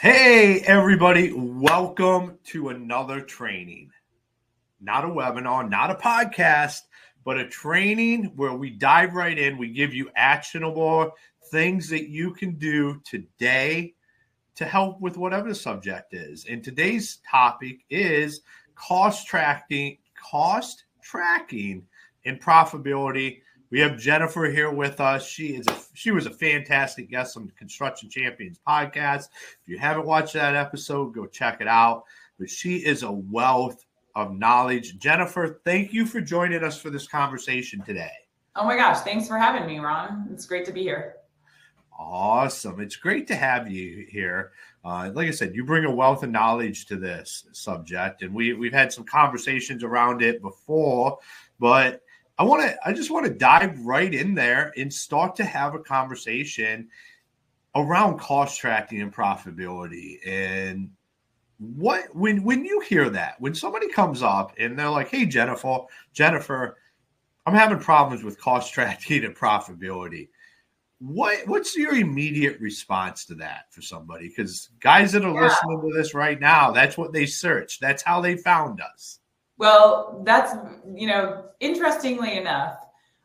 Hey, everybody. Welcome to another training. Not a webinar, not a podcast, but a training where we dive right in. We give you actionable things that you can do today to help with whatever the subject is. And today's topic is cost tracking and profitability. We have Jennifer here with us. She was a fantastic guest on the Construction Champions podcast. If you haven't watched that episode, go check it out. But she is a wealth of knowledge. Jennifer, thank you for joining us for this conversation today. Oh my gosh, thanks for having me, Ron. It's great to be here. Awesome. It's great to have you here. Like I said, you bring a wealth of knowledge to this subject, and we've had some conversations around it before, but I just want to dive right in there and start to have a conversation around cost tracking and profitability. And when you hear that, when somebody comes up and they're like, "Hey, Jennifer, I'm having problems with cost tracking and profitability." What's your immediate response to that for somebody? Because guys that are listening to this right now, that's what they search. That's how they found us. Well, that's, interestingly enough,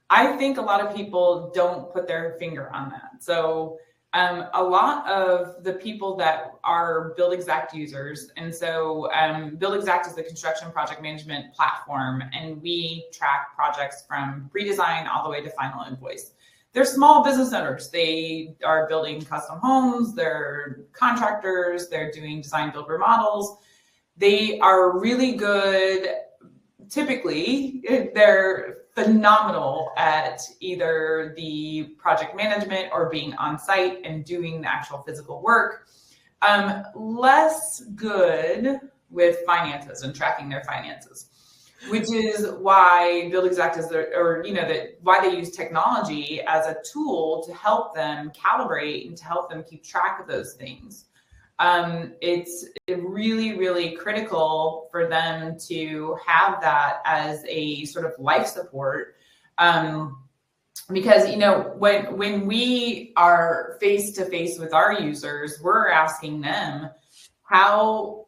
I think a lot of people don't put their finger on that. So a lot of the people that are BuilderComs users, and so BuilderComs is the construction project management platform, and we track projects from pre-design all the way to final invoice. They're small business owners. They are building custom homes. They're contractors. They're doing design, build, remodels. They are really good. Typically, they're phenomenal at either the project management or being on site and doing the actual physical work. Less good with finances and tracking their finances, which is why BuilderComs is why they use technology as a tool to help them calibrate and to help them keep track of those things. It's really, really critical for them to have that as a sort of life support. Because, when we are face to face with our users, we're asking them how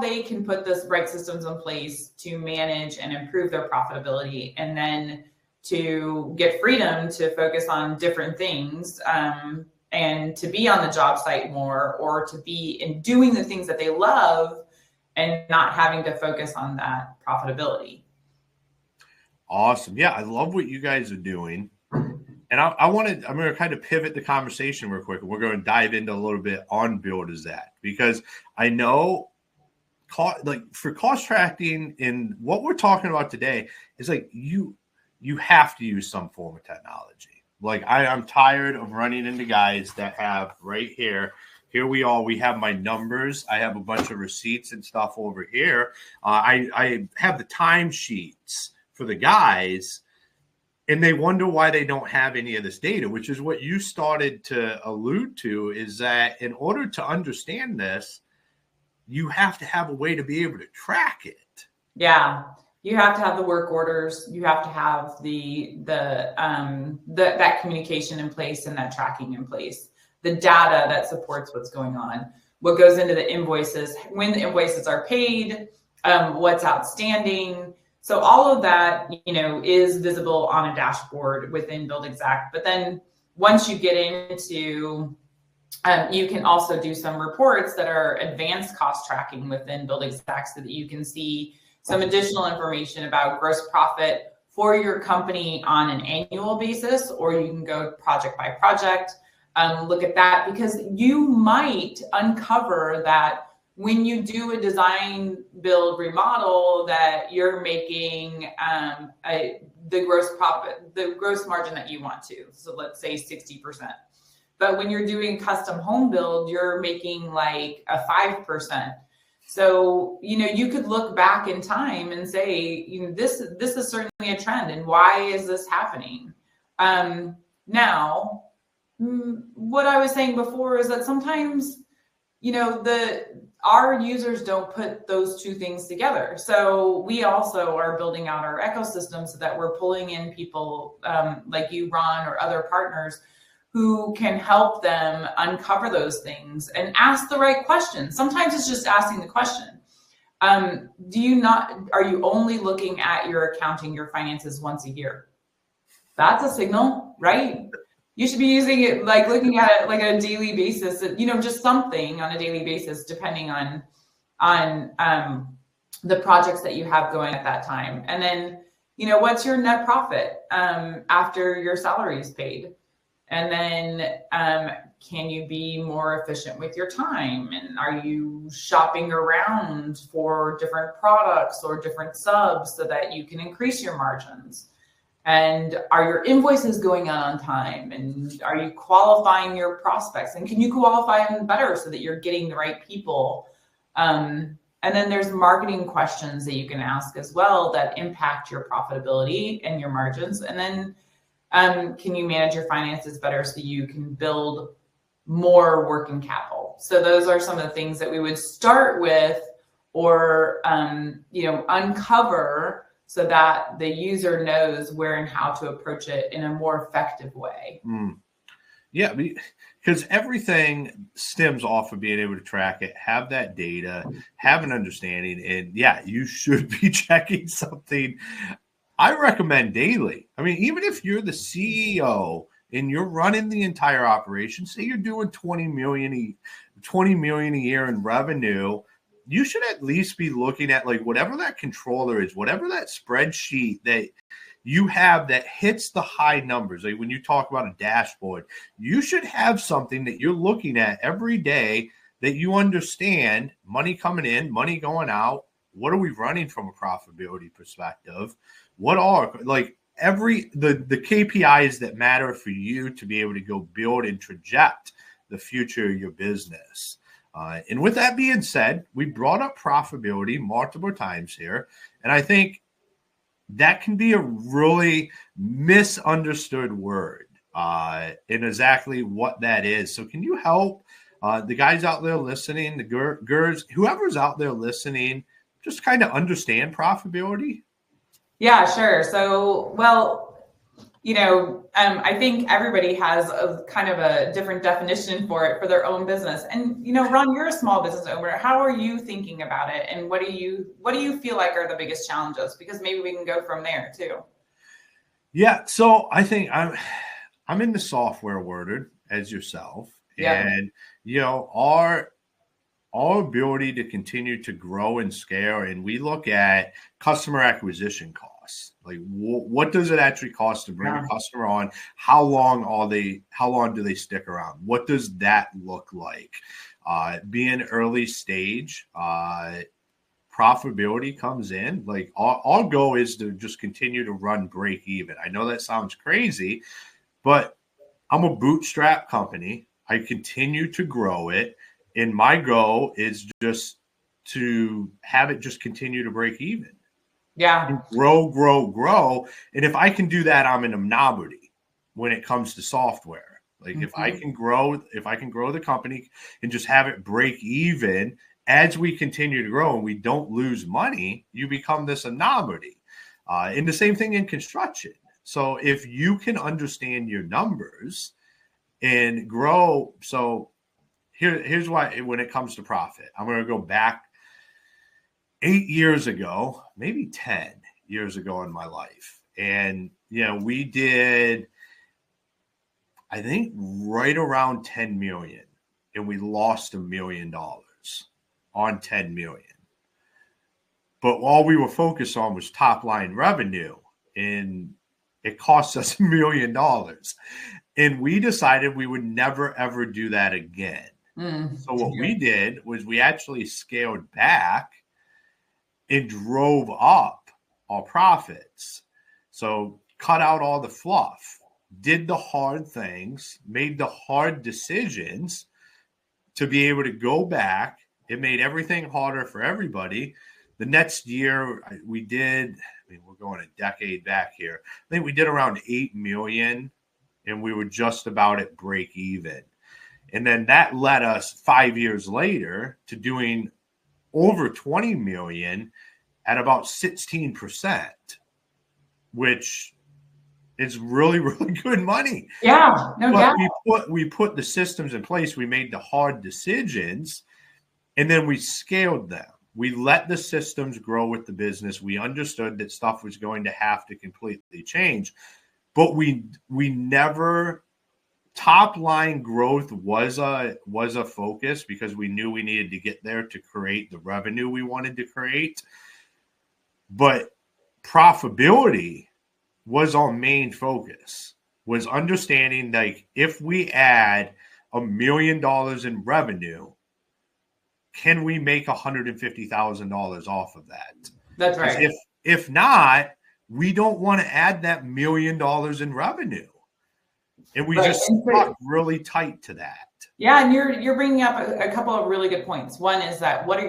they can put this right systems in place to manage and improve their profitability, and then to get freedom to focus on different things, and to be on the job site more, or to be in doing the things that they love and not having to focus on that profitability. Awesome. Yeah, I love what you guys are doing. And I'm going to kind of pivot the conversation real quick. We're going to dive into a little bit on BuilderComs, because I know for cost tracking, and what we're talking about today is like you have to use some form of technology. Like I'm tired of running into guys that have right here we have my numbers. I have a bunch of receipts and stuff over here. I have the timesheets for the guys, and they wonder why they don't have any of this data, which is what you started to allude to, is that in order to understand this, you have to have a way to be able to track it. Yeah. You have to have the work orders. You have to have that communication in place and that tracking in place. The data that supports what's going on, what goes into the invoices, when the invoices are paid, what's outstanding. So all of that, is visible on a dashboard within BuilderComs. But then once you get into, you can also do some reports that are advanced cost tracking within BuilderComs, so that you can see some additional information about gross profit for your company on an annual basis, or you can go project by project, look at that, because you might uncover that when you do a design, build, remodel, that you're making the gross profit, the gross margin that you want to. So let's say 60%. But when you're doing custom home build, you're making like a 5%. So, you could look back in time and say, this is certainly a trend, and why is this happening? Now, what I was saying before is that sometimes, our users don't put those two things together. So we also are building out our ecosystem so that we're pulling in people like you, Ron, or other partners who can help them uncover those things and ask the right questions. Sometimes it's just asking the question. Are you only looking at your accounting, your finances once a year? That's a signal, right? You should be using it, like looking at it like a daily basis, just something on a daily basis, depending on the projects that you have going at that time. And then, what's your net profit after your salary is paid? And then can you be more efficient with your time? And are you shopping around for different products or different subs so that you can increase your margins? And are your invoices going out on time? And are you qualifying your prospects? And can you qualify them better so that you're getting the right people? And then there's marketing questions that you can ask as well that impact your profitability and your margins. And then can you manage your finances better so you can build more working capital? So those are some of the things that we would start with or uncover so that the user knows where and how to approach it in a more effective way. Yeah, because everything stems off of being able to track it, have that data, have an understanding, and yeah, you should be checking something. I recommend daily. I mean, even if you're the CEO and you're running the entire operation, say you're doing 20 million a year in revenue, you should at least be looking at like whatever that controller is, whatever that spreadsheet that you have that hits the high numbers. Like when you talk about a dashboard, you should have something that you're looking at every day that you understand money coming in, money going out. What are we running from a profitability perspective? What are like the KPIs that matter for you to be able to go build and traject the future of your business? And with that being said, we brought up profitability multiple times here. And I think that can be a really misunderstood word in exactly what that is. So can you help the guys out there listening, the girls, whoever's out there listening, just kind of understand profitability? Yeah, sure. So, I think everybody has a kind of a different definition for it for their own business. And, Ron, you're a small business owner. How are you thinking about it? And what do you feel like are the biggest challenges? Because maybe we can go from there too. Yeah. So I think I'm in the software world as yourself. Yeah. And, our ability to continue to grow and scale, and we look at customer acquisition costs. Like, what does it actually cost to bring a customer on? How long do they stick around? What does that look like? Being early stage, profitability comes in. Like, our goal is to just continue to run break even. I know that sounds crazy, but I'm a bootstrap company. I continue to grow it. And my goal is just to have it just continue to break even. Yeah. And grow. And if I can do that, I'm an anomaly when it comes to software. Like if I can grow the company and just have it break even as we continue to grow and we don't lose money, you become this anomaly. And the same thing in construction. So if you can understand your numbers and grow, so here's why when it comes to profit, I'm going to go back 8 years ago, maybe 10 years ago in my life. And, we did, I think, right around 10 million, and we lost $1 million on 10 million. But all we were focused on was top line revenue, and it cost us $1 million. And we decided we would never, ever do that again. So what we did was we actually scaled back and drove up our profits. So cut out all the fluff, did the hard things, made the hard decisions to be able to go back. It made everything harder for everybody. The next year we did, we're going a decade back here. I think we did around 8 million and we were just about at break even. And then that led us 5 years later to doing over 20 million at about 16%, which It's really, really good money. Yeah, no But doubt. we put the systems in place. We made the hard decisions, and then we scaled them. We let the systems grow with the business. We understood that stuff was going to have to completely change, but we never, top line growth was a focus because we knew we needed to get there to create the revenue we wanted to create. But profitability was our main focus, was understanding like if we add $1 million in revenue, can we make $150,000 off of that? That's right. If not, we don't want to add that $1 million in revenue. And we just stuck really tight to that. Yeah, and you're bringing up a couple of really good points. One is that what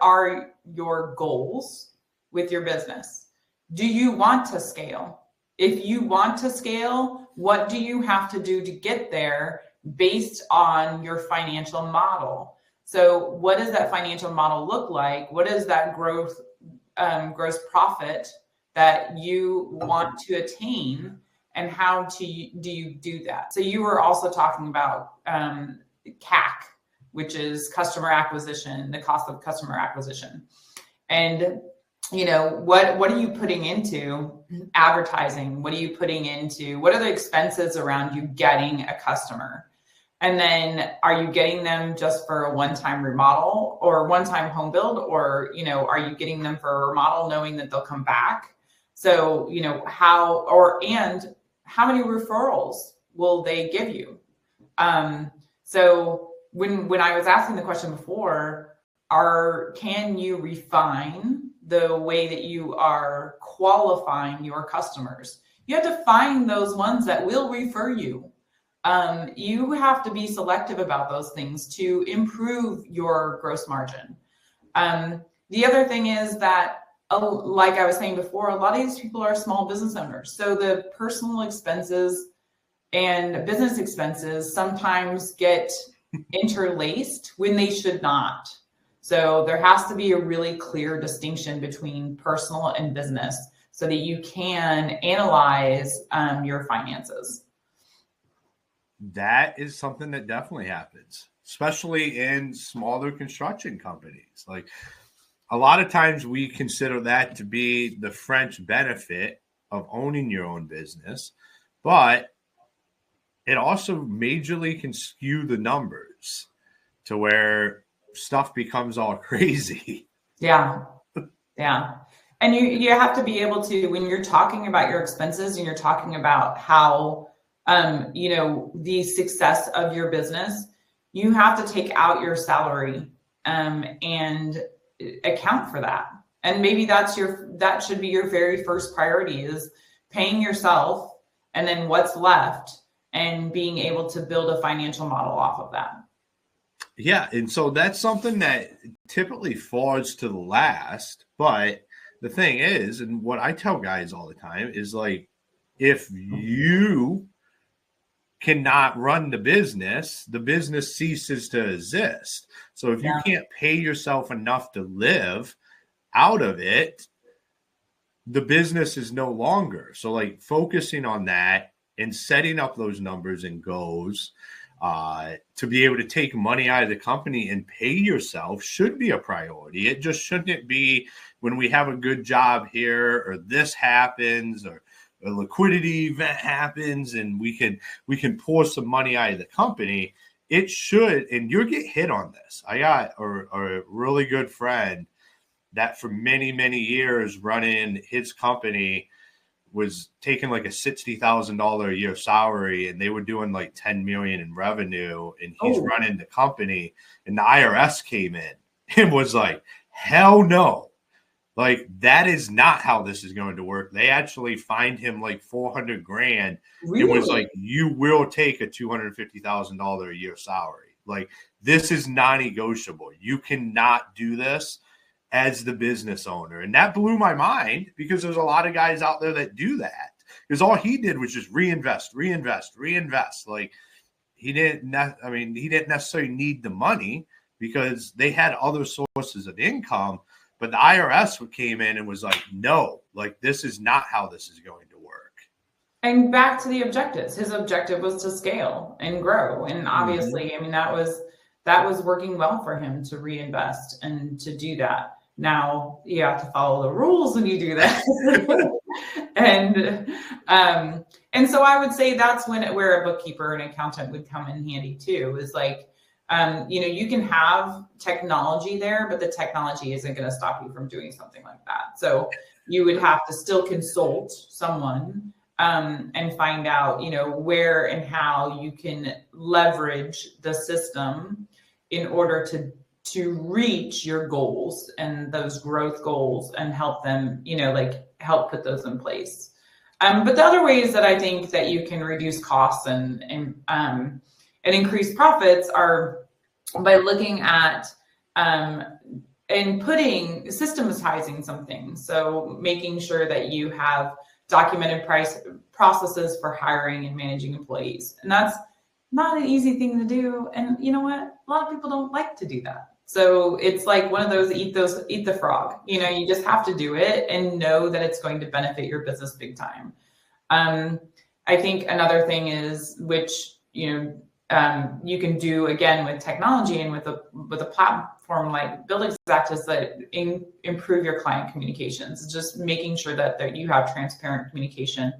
are your goals with your business? Do you want to scale? If you want to scale, what do you have to do to get there based on your financial model? So what does that financial model look like? What is that gross profit that you want to attain? And how do you do that? So you were also talking about CAC, which is customer acquisition, the cost of customer acquisition. And, you know, what are you putting into advertising? What are you putting into, what are the expenses around you getting a customer? And then are you getting them just for a one-time remodel or one-time home build? Or, you know, are you getting them for a remodel knowing that they'll come back? So, you know, how many referrals will they give you? So when I was asking the question before, can you refine the way that you are qualifying your customers? You have to find those ones that will refer you. You have to be selective about those things to improve your gross margin. The other thing is that, like I was saying before, a lot of these people are small business owners. So the personal expenses and business expenses sometimes get interlaced when they should not. So there has to be a really clear distinction between personal and business so that you can analyze your finances. That is something that definitely happens, especially in smaller construction companies. Like, a lot of times we consider that to be the French benefit of owning your own business, but it also majorly can skew the numbers to where stuff becomes all crazy. Yeah. Yeah. And you have to be able to, when you're talking about your expenses and you're talking about how, you know, the success of your business, you have to take out your salary and account for that. And maybe that should be your very first priority, is paying yourself and then what's left and being able to build a financial model off of that. Yeah. And so that's something that typically falls to the last. But the thing is, and what I tell guys all the time is like, if you cannot run the business ceases to exist. So if you can't pay yourself enough to live out of it, the business is no longer. So like focusing on that and setting up those numbers and goals to be able to take money out of the company and pay yourself should be a priority. It just shouldn't be when we have a good job here or this happens or a liquidity event happens and we can pour some money out of the company. It should, and you'll get hit on this. I got a really good friend that for many, many years running his company was taking like a $60,000 a year salary, and they were doing like 10 million in revenue, and he's running the company, and the IRS came in and was like, hell no. Like, that is not how this is going to work. They actually fined him like $400,000. Really? It was like, you will take a $250,000 a year salary. Like, this is non-negotiable. You cannot do this as the business owner. And that blew my mind because there's a lot of guys out there that do that. Because all he did was just reinvest. Like, he didn't necessarily need the money because they had other sources of income. But the IRS came in and was like, no, like, this is not how this is going to work. And back to the objectives. His objective was to scale and grow. And obviously, I mean, that was working well for him to reinvest and to do that. Now you have to follow the rules when you do that. And so I would say that's where a bookkeeper and accountant would come in handy too, is like, you can have technology there, but the technology isn't going to stop you from doing something like that. So you would have to still consult someone and find out, where and how you can leverage the system in order to reach your goals and those growth goals and help them, help put those in place. But the other ways that I think that you can reduce costs and increase profits are by looking at and systematizing some things. So making sure that you have documented processes for hiring and managing employees. And that's not an easy thing to do. And you know what? A lot of people don't like to do that. So it's like one of those, eat the frog. You just have to do it and know that it's going to benefit your business big time. I think another thing is, which, you can do again with technology and with a platform like BuilderComs, is that improve your client communications. It's just making sure that you have transparent communication,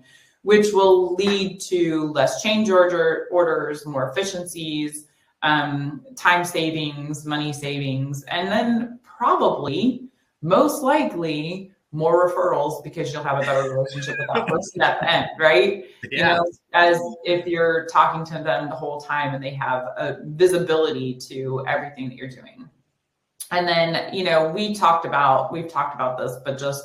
which will lead to less change orders, more efficiencies, time savings, money savings, and then probably, most likely, more referrals, because you'll have a better relationship with that person at the end, right? Yeah. As if you're talking to them the whole time and they have a visibility to everything that you're doing. And then, we've talked about this, but just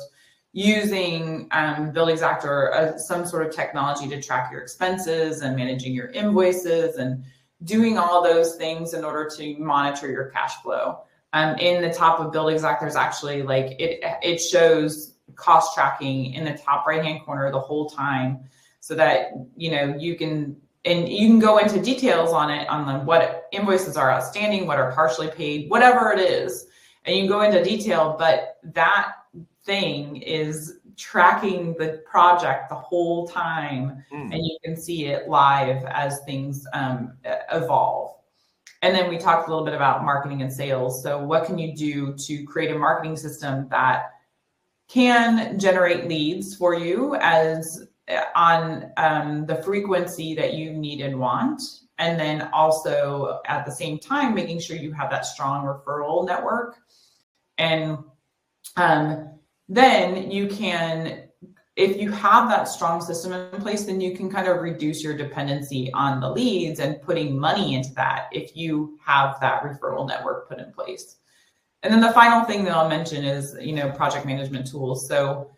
using BuilderComs or some sort of technology to track your expenses and managing your invoices and doing all those things in order to monitor your cash flow. In the top of BuilderComs, there's actually it shows cost tracking in the top right-hand corner the whole time, so that you can go into details on what invoices are outstanding, what are partially paid, whatever it is, and you can go into detail. But that thing is tracking the project the whole time, and you can see it live as things evolve. And then we talked a little bit about marketing and sales. So what can you do to create a marketing system that can generate leads for you on the frequency that you need and want, and then also at the same time making sure you have that strong referral network. And then you can, if you have that strong system in place, then you can kind of reduce your dependency on the leads and putting money into that if you have that referral network put in place. And then the final thing that I'll mention is, project management tools. So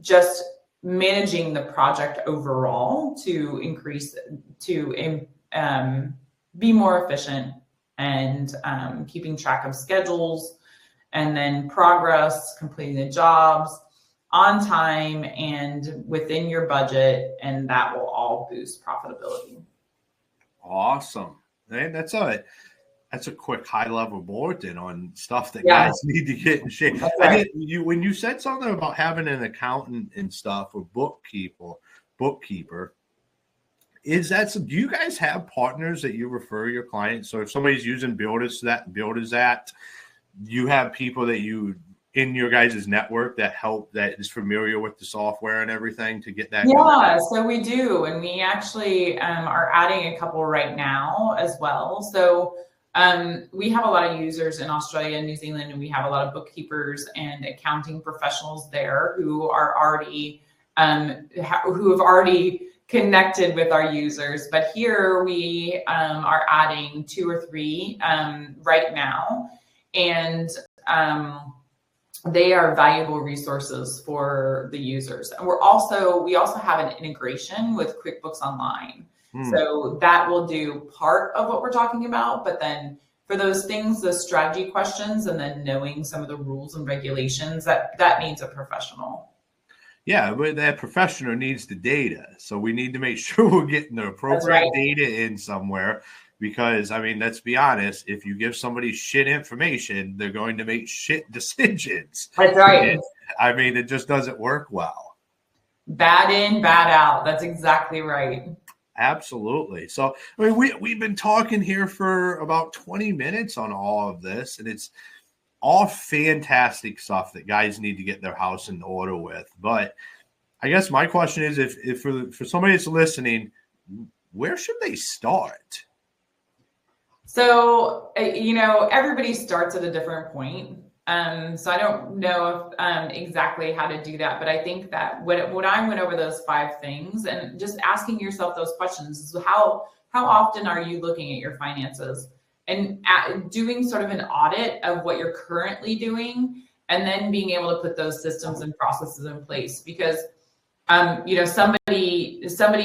just managing the project overall to be more efficient, and keeping track of schedules, and then progress, completing the jobs on time and within your budget, and that will all boost profitability. Awesome. Man, that's a quick high-level bulletin on stuff that guys need to get in shape. Right. When you said something about having an accountant and stuff, or bookkeeper, do you guys have partners that you refer your clients? So if somebody's using BuilderComs, you have people that you in your guys' network that is familiar with the software and everything to get that going? So we do, and we actually are adding a couple right now as well. So we have a lot of users in Australia and New Zealand, and we have a lot of bookkeepers and accounting professionals there who are already who have already connected with our users. But here we are adding 2 or 3 right now, and they are valuable resources for the users. And we also have an integration with QuickBooks Online. So that will do part of what we're talking about, but then for those things, the strategy questions, and then knowing some of the rules and regulations, that needs a professional. Yeah, but that professional needs the data. So we need to make sure we're getting the appropriate data in somewhere, because, let's be honest, if you give somebody shit information, they're going to make shit decisions. That's right. It just doesn't work well. Bad in, bad out. That's exactly right. Absolutely. So, I mean, we've been talking here for about 20 minutes on all of this, and it's all fantastic stuff that guys need to get their house in order with. But I guess my question is, if for somebody that's listening, where should they start? So, everybody starts at a different point. So I don't know if, exactly how to do that, but I think that when I went over those 5 things and just asking yourself those questions is how often are you looking at your finances and doing sort of an audit of what you're currently doing, and then being able to put those systems and processes in place. Because somebody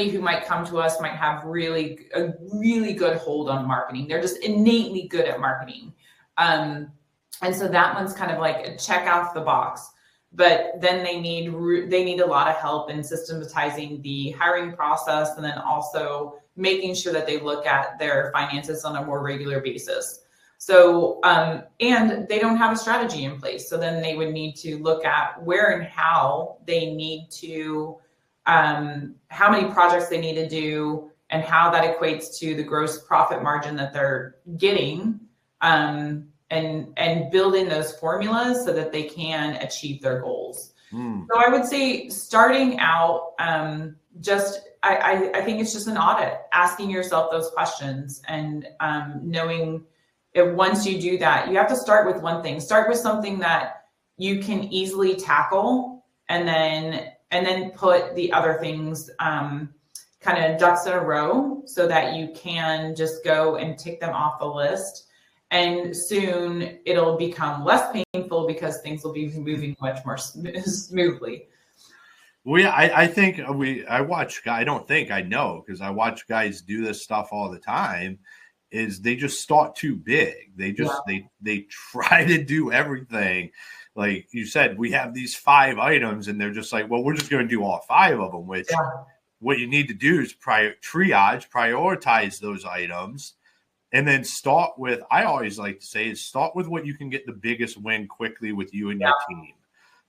who might come to us might have a really good hold on marketing. They're just innately good at marketing. And so that one's kind of like a check off the box, but then they need a lot of help in systematizing the hiring process, and then also making sure that they look at their finances on a more regular basis. So, and they don't have a strategy in place. So then they would need to look at where and how they need to, how many projects they need to do, and how that equates to the gross profit margin that they're getting, and build in those formulas so that they can achieve their goals. So I would say starting out, I think it's just an audit, asking yourself those questions, and knowing that once you do that, you have to start with one thing. Start with something that you can easily tackle, and then put the other things kind of ducks in a row so that you can just go and tick them off the list. And soon it'll become less painful because things will be moving much more smoothly. Well, yeah, I think I know, because I watch guys do this stuff all the time, is they just start too big. They just, they try to do everything. Like you said, we have these 5 items, and they're just like, well, we're just going to do all 5 of them, which what you need to do is prioritize those items. And then start with, I always like to say, is start with what you can get the biggest win quickly with you and your team.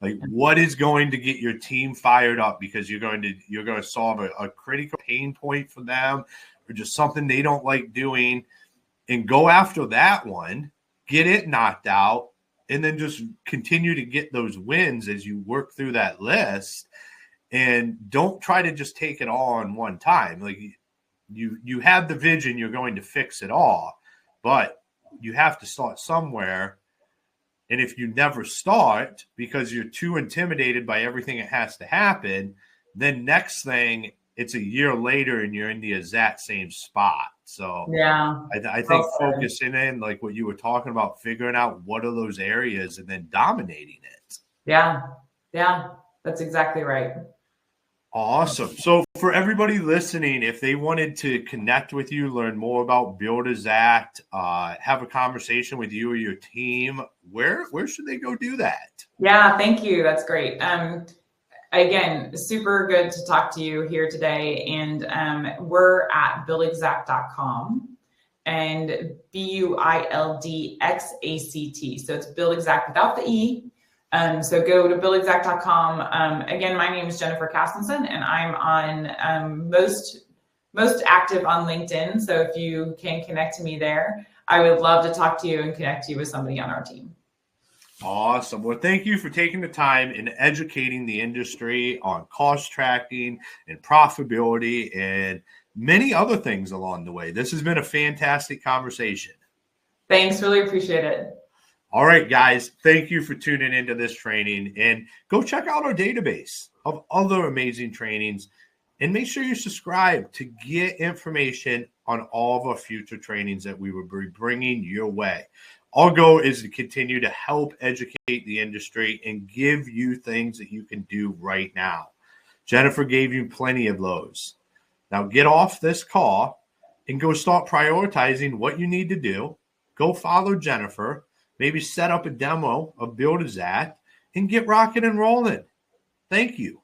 Like, what is going to get your team fired up because you're going to solve a critical pain point for them, or just something they don't like doing, and go after that one, get it knocked out, and then just continue to get those wins as you work through that list. And don't try to just take it all in one time. Like, you have the vision, you're going to fix it all, but you have to start somewhere. And if you never start because you're too intimidated by everything that has to happen, then next thing, it's a year later and you're in the exact same spot. So I think focusing in, like what you were talking about, figuring out what are those areas and then dominating it. Yeah, that's exactly right. Awesome. So for everybody listening, if they wanted to connect with you, learn more about BuilderCom, have a conversation with you or your team, where should they go do that? Yeah, thank you. That's great. Again, super good to talk to you here today. And we're at buildexact.com, and BuildXact. So it's BuildExact without the E. So go to BuildExact.com. Again, my name is Jennifer Castenson, and I'm on most active on LinkedIn. So if you can connect to me there, I would love to talk to you and connect you with somebody on our team. Awesome. Well, thank you for taking the time and educating the industry on cost tracking and profitability and many other things along the way. This has been a fantastic conversation. Thanks. Really appreciate it. All right, guys, thank you for tuning into this training, and go check out our database of other amazing trainings, and make sure you subscribe to get information on all of our future trainings that we will be bringing your way. Our goal is to continue to help educate the industry and give you things that you can do right now. Jennifer gave you plenty of those. Now get off this call and go start prioritizing what you need to do. Go follow Jennifer. Maybe set up a demo of BuilderCom and get rocking and rolling. Thank you.